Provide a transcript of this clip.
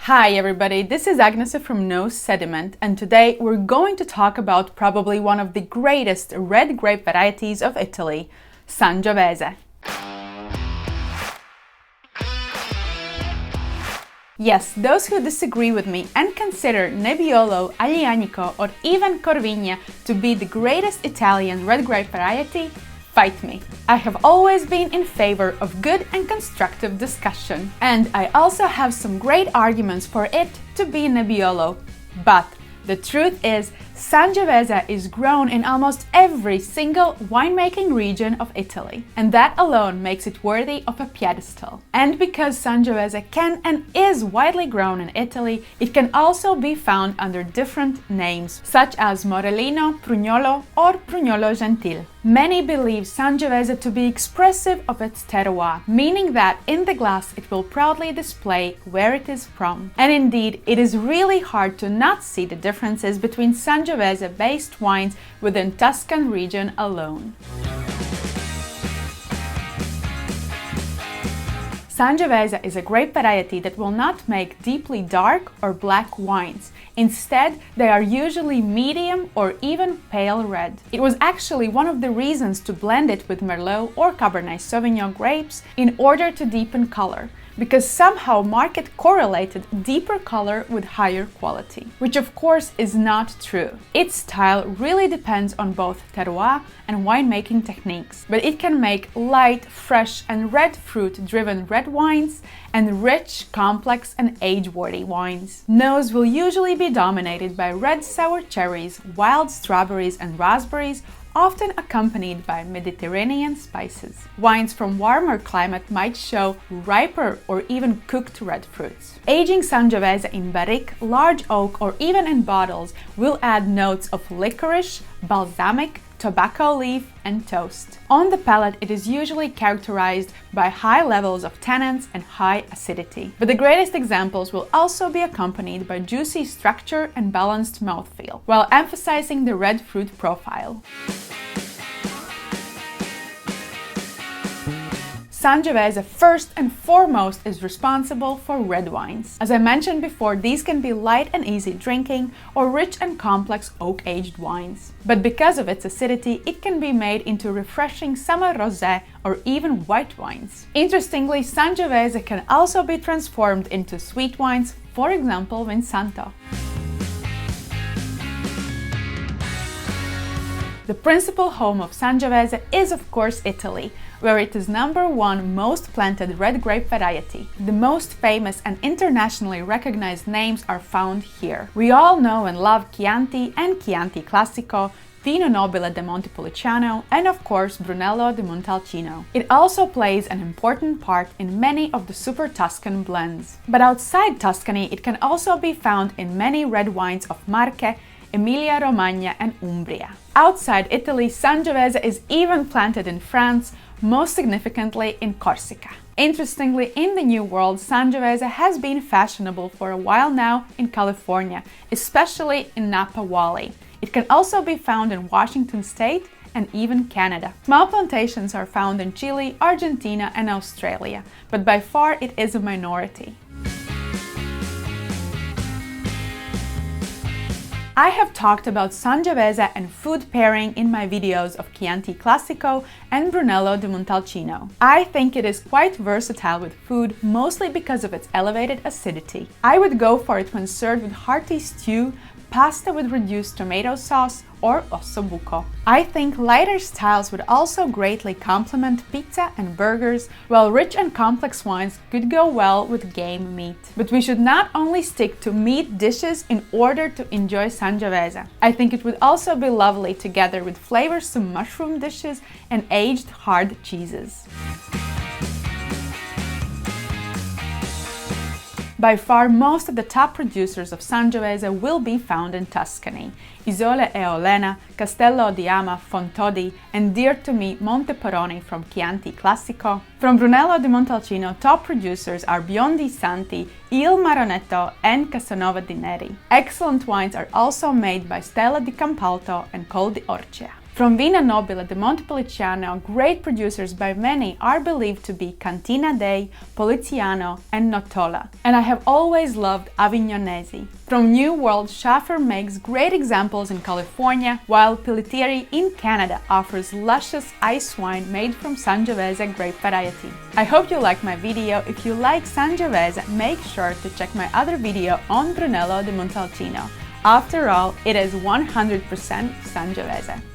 Hi everybody, this is Agnes from Sediment, and today we're going to talk about probably one of the greatest red grape varieties of Italy, Sangiovese. Yes, those who disagree with me and consider Nebbiolo, Aglianico or even Corvigna to be the greatest Italian red grape variety, fight me. I have always been in favor of good and constructive discussion, and I also have some great arguments for it to be Nebbiolo. But the truth is, Sangiovese is grown in almost every single winemaking region of Italy, and that alone makes it worthy of a pedestal. And because Sangiovese can and is widely grown in Italy, it can also be found under different names, such as Morellino, Prugnolo, or Prugnolo Gentile. Many believe Sangiovese to be expressive of its terroir, meaning that in the glass it will proudly display where it is from. And indeed, it is really hard to not see the differences between Sangiovese-based wines within Tuscan region alone. Sangiovese is a grape variety that will not make deeply dark or black wines. Instead, they are usually medium or even pale red. It was actually one of the reasons to blend it with Merlot or Cabernet Sauvignon grapes in order to deepen color, because somehow market correlated deeper color with higher quality, which of course is not true. Its style really depends on both terroir and winemaking techniques, but it can make light, fresh and red fruit-driven red wines and rich, complex and age-worthy wines. Nose will usually be dominated by red sour cherries, wild strawberries and raspberries, often accompanied by Mediterranean spices. Wines from warmer climate might show riper or even cooked red fruits. Aging Sangiovese in barrique, large oak or even in bottles will add notes of licorice, balsamic, tobacco leaf and toast. On the palate, it is usually characterized by high levels of tannins and high acidity. But the greatest examples will also be accompanied by juicy structure and balanced mouthfeel, while emphasizing the red fruit profile. Sangiovese first and foremost is responsible for red wines. As I mentioned before, these can be light and easy drinking or rich and complex oak-aged wines. But because of its acidity, it can be made into refreshing summer rosé or even white wines. Interestingly, Sangiovese can also be transformed into sweet wines, for example, Vinsanto. The principal home of Sangiovese is of course Italy, where it is #1 most planted red grape variety. The most famous and internationally recognized names are found here. We all know and love Chianti and Chianti Classico, Vino Nobile de Montepulciano, and of course Brunello di Montalcino. It also plays an important part in many of the super Tuscan blends. But outside Tuscany, it can also be found in many red wines of Marche, Emilia-Romagna and Umbria. Outside Italy, Sangiovese is even planted in France, most significantly in Corsica. Interestingly, in the New World, Sangiovese has been fashionable for a while now in California, especially in Napa Valley. It can also be found in Washington State and even Canada. Small plantations are found in Chile, Argentina and Australia, but by far it is a minority. I have talked about Sangiovese and food pairing in my videos of Chianti Classico and Brunello di Montalcino. I think it is quite versatile with food, mostly because of its elevated acidity. I would go for it when served with hearty stew, pasta with reduced tomato sauce, or ossobuco. I think lighter styles would also greatly complement pizza and burgers, while rich and complex wines could go well with game meat. But we should not only stick to meat dishes in order to enjoy Sangiovese. I think it would also be lovely together with flavorsome mushroom dishes and aged hard cheeses. By far, most of the top producers of Sangiovese will be found in Tuscany. Isole e Olena, Castello di Ama, Fontodi, and dear to me, Monteporoni from Chianti Classico. From Brunello di Montalcino, top producers are Biondi Santi, Il Maronetto, and Casanova di Neri. Excellent wines are also made by Stella di Campalto and Col di Orcia. From Vino Nobile de Montepulciano, great producers by many are believed to be Cantina Dei, Poliziano and Notola. And I have always loved Avignonesi. From New World, Schaffer makes great examples in California, while Pelletieri in Canada offers luscious ice wine made from Sangiovese grape variety. I hope you liked my video. If you like Sangiovese, make sure to check my other video on Brunello di Montalcino. After all, it is 100% Sangiovese.